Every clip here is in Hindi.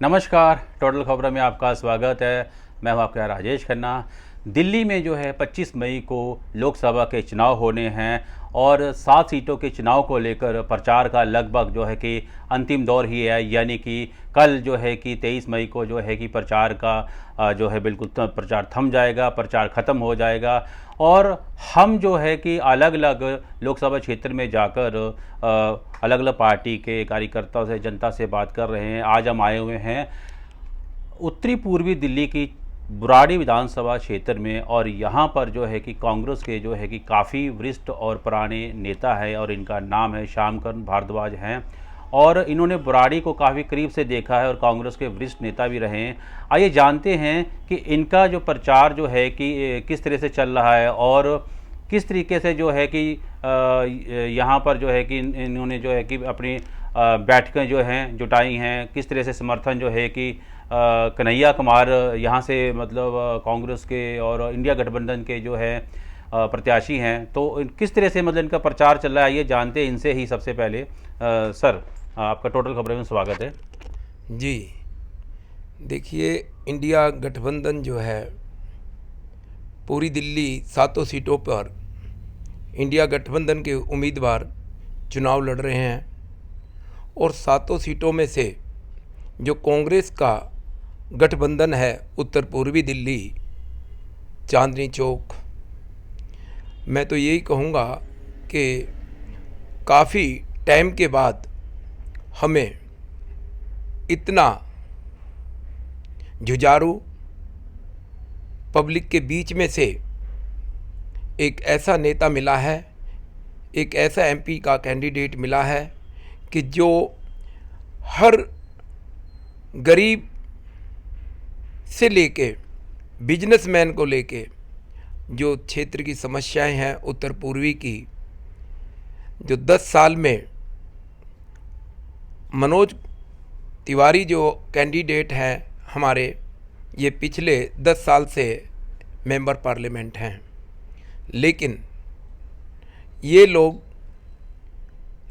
नमस्कार, टोटल खबरों में आपका स्वागत है। मैं हूं आपका राजेश खन्ना। दिल्ली में जो है 25 मई को लोकसभा के चुनाव होने हैं और 7 सीटों के चुनाव को लेकर प्रचार का लगभग जो है कि अंतिम दौर ही है, यानी कि कल जो है कि 23 मई को जो है कि प्रचार का जो है बिल्कुल प्रचार थम जाएगा, प्रचार ख़त्म हो जाएगा। और हम जो है कि अलग अलग लोकसभा क्षेत्र में जाकर अलग अलग पार्टी के कार्यकर्ताओं से, जनता से बात कर रहे हैं। आज हम आए हुए हैं उत्तरी पूर्वी दिल्ली की बुराड़ी विधानसभा क्षेत्र में, और यहाँ पर जो है कि कांग्रेस के जो है कि काफ़ी वरिष्ठ और पुराने नेता है और इनका नाम है श्यामकरण भारद्वाज हैं, और इन्होंने बुराड़ी को काफ़ी करीब से देखा है और कांग्रेस के वरिष्ठ नेता भी रहे हैं। आइए जानते हैं कि इनका जो प्रचार जो है कि किस तरह से चल रहा है और किस तरीके से जो है कि यहाँ पर जो है कि इन्होंने जो है कि अपनी बैठकें जो हैं जुटाई हैं, किस तरह से समर्थन जो है कि कन्हैया कुमार यहाँ से मतलब कांग्रेस के और इंडिया गठबंधन के जो है प्रत्याशी हैं, तो किस तरह से मतलब इनका प्रचार चल रहा है, ये जानते हैं इनसे ही। सबसे पहले सर, आपका टोटल खबरों में स्वागत है जी। देखिए, इंडिया गठबंधन जो है पूरी दिल्ली 7 सीटों पर इंडिया गठबंधन के उम्मीदवार चुनाव लड़ रहे हैं, और 7 सीटों में से जो कांग्रेस का गठबंधन है उत्तर पूर्वी दिल्ली, चांदनी चौक, मैं तो यही कहूँगा कि काफ़ी टाइम के बाद हमें इतना जुझारू पब्लिक के बीच में से एक ऐसा नेता मिला है, एक ऐसा एमपी का कैंडिडेट मिला है कि जो हर गरीब से लेके बिजनेसमैन को लेके जो क्षेत्र की समस्याएं हैं उत्तर पूर्वी की, जो 10 साल में मनोज तिवारी जो कैंडिडेट हैं हमारे, ये पिछले 10 साल से मेंबर पार्लियामेंट हैं, लेकिन ये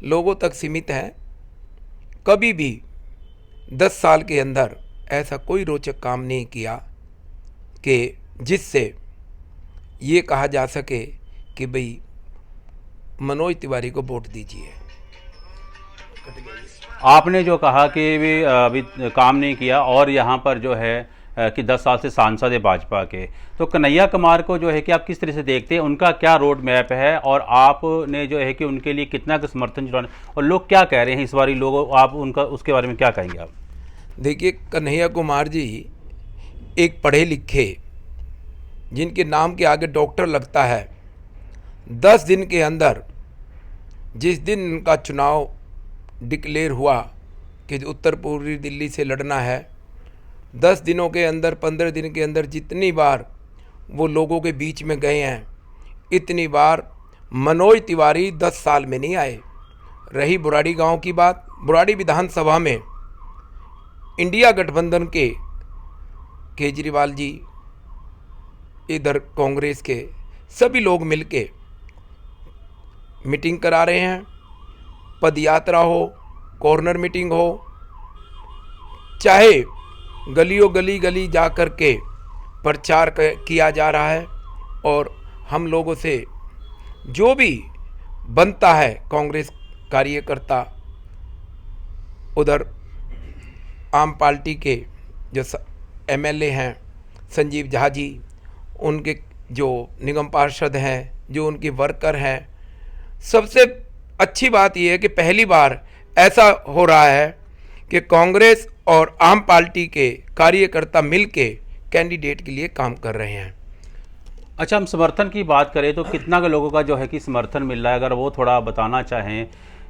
लोगों तक सीमित हैं। कभी भी 10 साल के अंदर ऐसा कोई रोचक काम नहीं किया कि जिससे ये कहा जा सके कि भाई मनोज तिवारी को वोट दीजिए। आपने जो कहा कि भी अभी काम नहीं किया, और यहाँ पर जो है कि 10 साल से सांसद है भाजपा के, तो कन्हैया कुमार को जो है कि आप किस तरह से देखते हैं, उनका क्या रोड मैप है और आपने जो है कि उनके लिए कितना का समर्थन जुटाना, और लोग क्या कह रहे हैं इस बार, लोगों आप उनका उसके बारे में क्या कहेंगे आप? देखिए, कन्हैया कुमार जी एक पढ़े लिखे, जिनके नाम के आगे डॉक्टर लगता है, 10 दिन के अंदर, जिस दिन उनका चुनाव डिक्लेयर हुआ कि उत्तर पूर्वी दिल्ली से लड़ना है, 10 दिनों के अंदर, 15 दिन के अंदर जितनी बार वो लोगों के बीच में गए हैं, इतनी बार मनोज तिवारी 10 साल में नहीं आए। रही बुराड़ी गांव की बात, बुराड़ी विधानसभा में इंडिया गठबंधन के केजरीवाल जी, इधर कांग्रेस के सभी लोग मिलके मीटिंग करा रहे हैं। पद यात्रा हो, कॉर्नर मीटिंग हो, चाहे गलियों गली जा कर के प्रचार किया जा रहा है, और हम लोगों से जो भी बनता है कांग्रेस कार्यकर्ता, उधर आम पार्टी के जो एमएलए हैं संजीव झा जी, उनके जो निगम पार्षद हैं, जो उनके वर्कर हैं, सबसे अच्छी बात यह है कि पहली बार ऐसा हो रहा है कि कांग्रेस और आम पार्टी के कार्यकर्ता मिलके कैंडिडेट के लिए काम कर रहे हैं। अच्छा, हम समर्थन की बात करें तो कितना का लोगों का जो है कि समर्थन मिल रहा है, अगर वो थोड़ा बताना चाहें,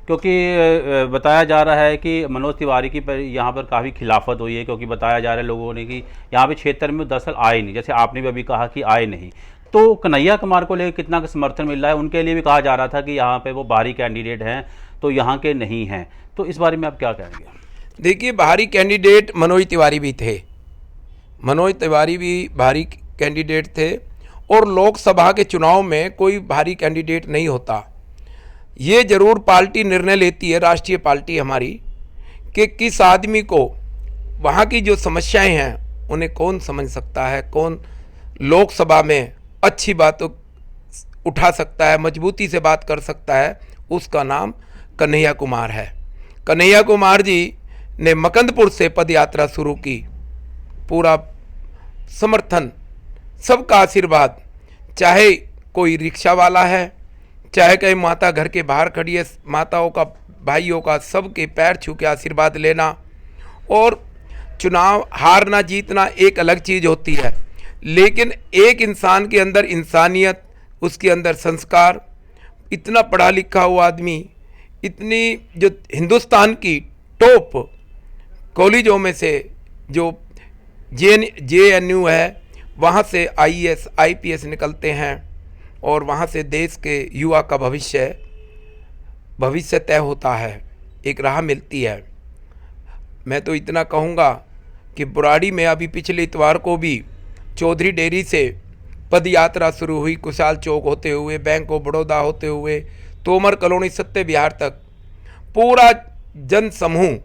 क्योंकि बताया जा रहा है कि मनोज तिवारी की यहाँ पर काफ़ी खिलाफत हुई है, क्योंकि बताया जा रहा है लोगों ने कि यहाँ पे क्षेत्र में दरअसल आए नहीं, जैसे आपने भी अभी कहा कि आए नहीं। तो कन्हैया कुमार को लेकर कितना का समर्थन मिल रहा है? उनके लिए भी कहा जा रहा था कि यहाँ पे वो बाहरी कैंडिडेट हैं, तो यहाँ के नहीं हैं, तो इस बारे में आप क्या कहेंगे? देखिए, बाहरी कैंडिडेट मनोज तिवारी भी थे, मनोज तिवारी भी बाहरी कैंडिडेट थे, और लोकसभा के चुनाव में कोई बाहरी कैंडिडेट नहीं होता। ये जरूर पार्टी निर्णय लेती है, राष्ट्रीय पार्टी हमारी, कि किस आदमी को वहाँ की जो समस्याएं हैं उन्हें कौन समझ सकता है, कौन लोकसभा में अच्छी बातों उठा सकता है, मजबूती से बात कर सकता है, उसका नाम कन्हैया कुमार है। कन्हैया कुमार जी ने मकंदपुर से पद यात्रा शुरू की। पूरा समर्थन, सबका आशीर्वाद, चाहे कोई रिक्शा वाला है, चाहे कहीं माता घर के बाहर खड़ी है, माताओं का, भाइयों का, सबके पैर छू के आशीर्वाद लेना। और चुनाव हारना जीतना एक अलग चीज़ होती है, लेकिन एक इंसान के अंदर इंसानियत, उसके अंदर संस्कार, इतना पढ़ा लिखा हुआ आदमी, इतनी जो हिंदुस्तान की टॉप कॉलेजों में से जो JNU है, वहाँ से IAS IPS निकलते हैं और वहाँ से देश के युवा का भविष्य तय होता है, एक राह मिलती है। मैं तो इतना कहूँगा कि बुराड़ी में अभी पिछले इतवार को भी चौधरी डेयरी से पद यात्रा शुरू हुई, कुशाल चौक होते हुए, बैंक ऑफ बड़ौदा होते हुए, तोमर कॉलोनी, सत्य विहार तक पूरा जन समूह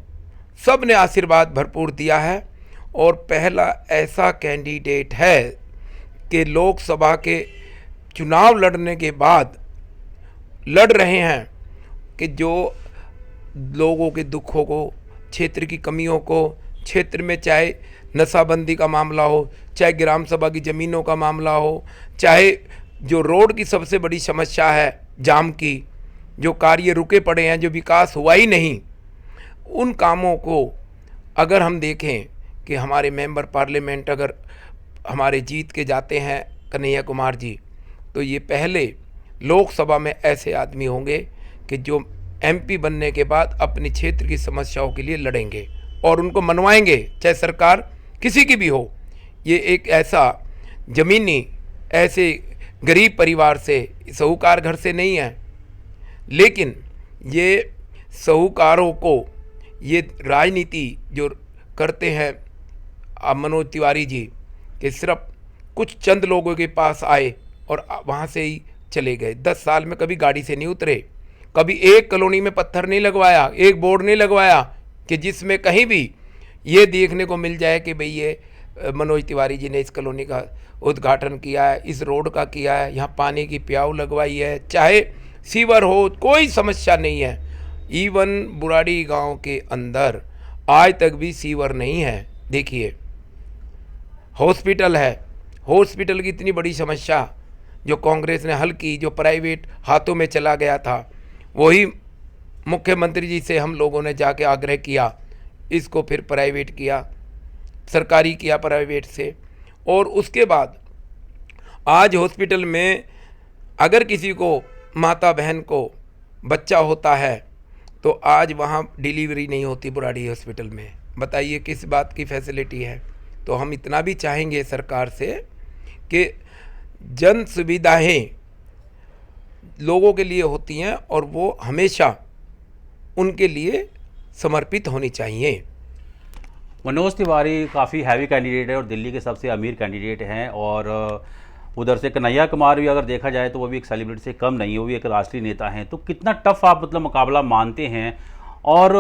सब ने आशीर्वाद भरपूर दिया है। और पहला ऐसा कैंडिडेट है कि लोकसभा के चुनाव लड़ने के बाद लड़ रहे हैं कि जो लोगों के दुखों को, क्षेत्र की कमियों को, क्षेत्र में चाहे नशाबंदी का मामला हो, चाहे ग्राम सभा की ज़मीनों का मामला हो, चाहे जो रोड की सबसे बड़ी समस्या है जाम की, जो कार्य रुके पड़े हैं, जो विकास हुआ ही नहीं, उन कामों को अगर हम देखें कि हमारे मेंबर पार्लियामेंट अगर हमारे जीत के जाते हैं कन्हैया कुमार जी, तो ये पहले लोकसभा में ऐसे आदमी होंगे कि जो MP बनने के बाद अपने क्षेत्र की समस्याओं के लिए लड़ेंगे और उनको मनवाएंगे, चाहे सरकार किसी की भी हो। ये एक ऐसा ज़मीनी, ऐसे गरीब परिवार से, साहूकार घर से नहीं है, लेकिन ये साहूकारों को ये राजनीति जो करते हैं मनोज तिवारी जी, कि सिर्फ कुछ चंद लोगों के पास आए और वहाँ से ही चले गए। 10 साल में कभी गाड़ी से नहीं उतरे, कभी एक कॉलोनी में पत्थर नहीं लगवाया, एक बोर्ड नहीं लगवाया कि जिसमें कहीं भी ये देखने को मिल जाए कि भाई ये मनोज तिवारी जी ने इस कॉलोनी का उद्घाटन किया है, इस रोड का किया है, यहाँ पानी की प्याऊ लगवाई है, चाहे सीवर हो, कोई समस्या नहीं है। इवन बुराड़ी गांव के अंदर आज तक भी सीवर नहीं है। देखिए, हॉस्पिटल है, हॉस्पिटल की इतनी बड़ी समस्या जो कांग्रेस ने हल की, जो प्राइवेट हाथों में चला गया था, वही मुख्यमंत्री जी से हम लोगों ने जाके आग्रह किया, इसको फिर प्राइवेट किया, सरकारी किया प्राइवेट से। और उसके बाद आज हॉस्पिटल में अगर किसी को, माता बहन को बच्चा होता है, तो आज वहाँ डिलीवरी नहीं होती बुराड़ी हॉस्पिटल में। बताइए किस बात की फैसिलिटी है। तो हम इतना भी चाहेंगे सरकार से कि जन सुविधाएं लोगों के लिए होती हैं और वो हमेशा उनके लिए समर्पित होनी चाहिए। मनोज तिवारी काफ़ी हैवी कैंडिडेट है और दिल्ली के सबसे अमीर कैंडिडेट हैं, और उधर से कन्हैया कुमार भी अगर देखा जाए तो वो भी एक सेलिब्रिटी से कम नहीं है, वो भी एक राष्ट्रीय नेता हैं। तो कितना टफ आप मतलब मुकाबला मानते हैं, और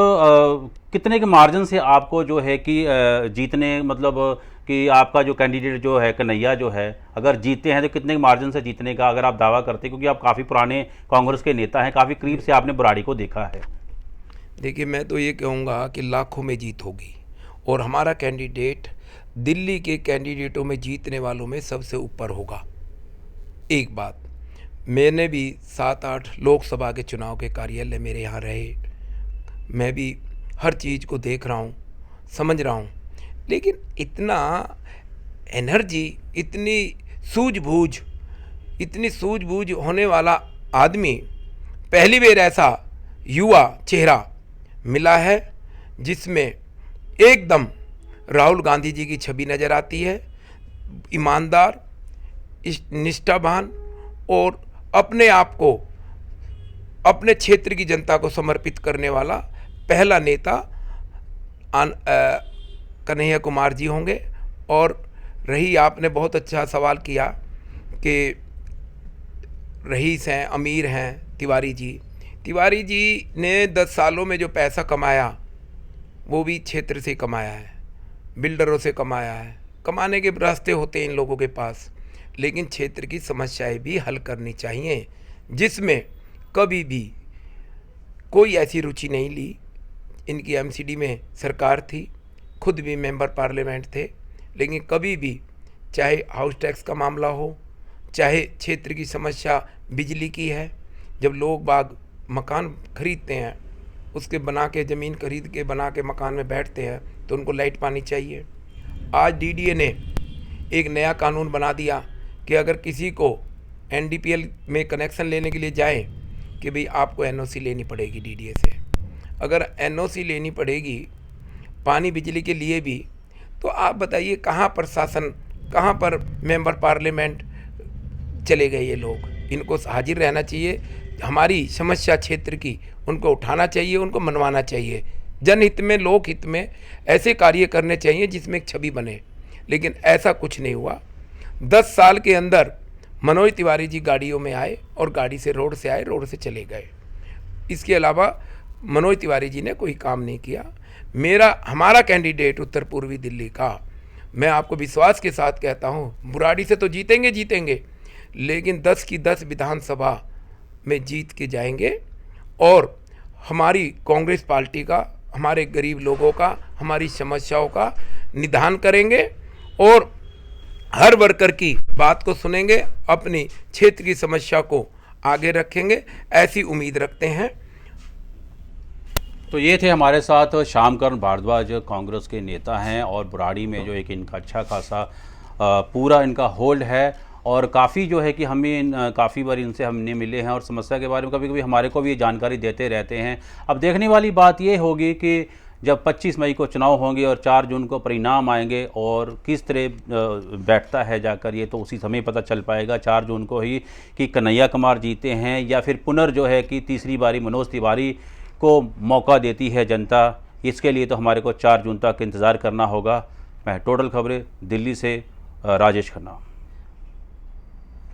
कितने के मार्जिन से आपको जो है कि जीतने, मतलब कि आपका जो कैंडिडेट जो है कन्हैया जो है, अगर जीतते हैं तो कितने के मार्जिन से जीतने का अगर आप दावा करते हैं, क्योंकि आप काफ़ी पुराने कांग्रेस के नेता हैं, काफ़ी करीब से आपने बुराड़ी को देखा है। देखिए, मैं तो ये कहूँगा कि लाखों में जीत होगी, और हमारा कैंडिडेट दिल्ली के कैंडिडेटों में जीतने वालों में सबसे ऊपर होगा। एक बात, मैंने भी 7-8 लोकसभा के चुनाव के कार्यालय मेरे यहाँ रहे, मैं भी हर चीज़ को देख रहा हूँ, समझ रहा हूँ, लेकिन इतना एनर्जी, इतनी सूझबूझ होने वाला आदमी पहली बार ऐसा युवा चेहरा मिला है जिसमें एकदम राहुल गांधी जी की छवि नज़र आती है। ईमानदार, निष्ठावान और अपने आप को, अपने क्षेत्र की जनता को समर्पित करने वाला पहला नेता कन्हैया कुमार जी होंगे। और रही, आपने बहुत अच्छा सवाल किया कि रईस हैं, अमीर हैं तिवारी जी ने 10 सालों में जो पैसा कमाया वो भी क्षेत्र से कमाया है। बिल्डरों से कमाया है, कमाने के रास्ते होते हैं इन लोगों के पास, लेकिन क्षेत्र की समस्याएं भी हल करनी चाहिए, जिसमें कभी भी कोई ऐसी रुचि नहीं ली। इनकी एमसीडी में सरकार थी, खुद भी मेंबर पार्लियामेंट थे, लेकिन कभी भी चाहे हाउस टैक्स का मामला हो, चाहे क्षेत्र की समस्या बिजली की है, जब लोग बाग मकान खरीदते हैं, उसके बना के ज़मीन खरीद के बना के मकान में बैठते हैं, तो उनको लाइट पानी चाहिए। आज डीडीए ने एक नया कानून बना दिया कि अगर किसी को एनडीपीएल में कनेक्शन लेने के लिए जाए कि भाई आपको एनओसी लेनी पड़ेगी डीडीए से। अगर एनओसी लेनी पड़ेगी पानी बिजली के लिए भी, तो आप बताइए कहाँ प्रशासन, कहाँ पर मेंबर पार्लियामेंट चले गए ये लोग। इनको हाजिर रहना चाहिए, हमारी समस्या क्षेत्र की उनको उठाना चाहिए, उनको मनवाना चाहिए। जनहित में, लोकहित में ऐसे कार्य करने चाहिए जिसमें एक छवि बने, लेकिन ऐसा कुछ नहीं हुआ। 10 साल के अंदर मनोज तिवारी जी गाड़ियों में आए और गाड़ी से रोड से आए, रोड से चले गए। इसके अलावा मनोज तिवारी जी ने कोई काम नहीं किया। हमारा कैंडिडेट उत्तर पूर्वी दिल्ली का, मैं आपको विश्वास के साथ कहता हूँ, बुराड़ी से तो जीतेंगे, लेकिन 10 की 10 विधानसभा में जीत के जाएंगे और हमारी कांग्रेस पार्टी का, हमारे गरीब लोगों का, हमारी समस्याओं का निदान करेंगे और हर वर्कर की बात को सुनेंगे, अपनी क्षेत्र की समस्या को आगे रखेंगे, ऐसी उम्मीद रखते हैं। तो ये थे हमारे साथ श्यामकरण भारद्वाज, कांग्रेस के नेता हैं और बुराड़ी में जो एक इनका अच्छा खासा पूरा इनका होल्ड है और काफ़ी जो है कि हमें काफ़ी बार इनसे हमने मिले हैं और समस्या के बारे में कभी कभी हमारे को भी ये जानकारी देते रहते हैं। अब देखने वाली बात ये होगी कि जब 25 मई को चुनाव होंगे और 4 जून को परिणाम आएंगे और किस तरह बैठता है जाकर, ये तो उसी समय पता चल पाएगा 4 जून को ही कि कन्हैया कुमार जीते हैं या फिर जो है कि तीसरी बारी मनोज तिवारी को मौका देती है जनता। इसके लिए तो हमारे को 4 जून तक इंतज़ार करना होगा। मैं टोटल खबरें दिल्ली से राजेश खन्ना।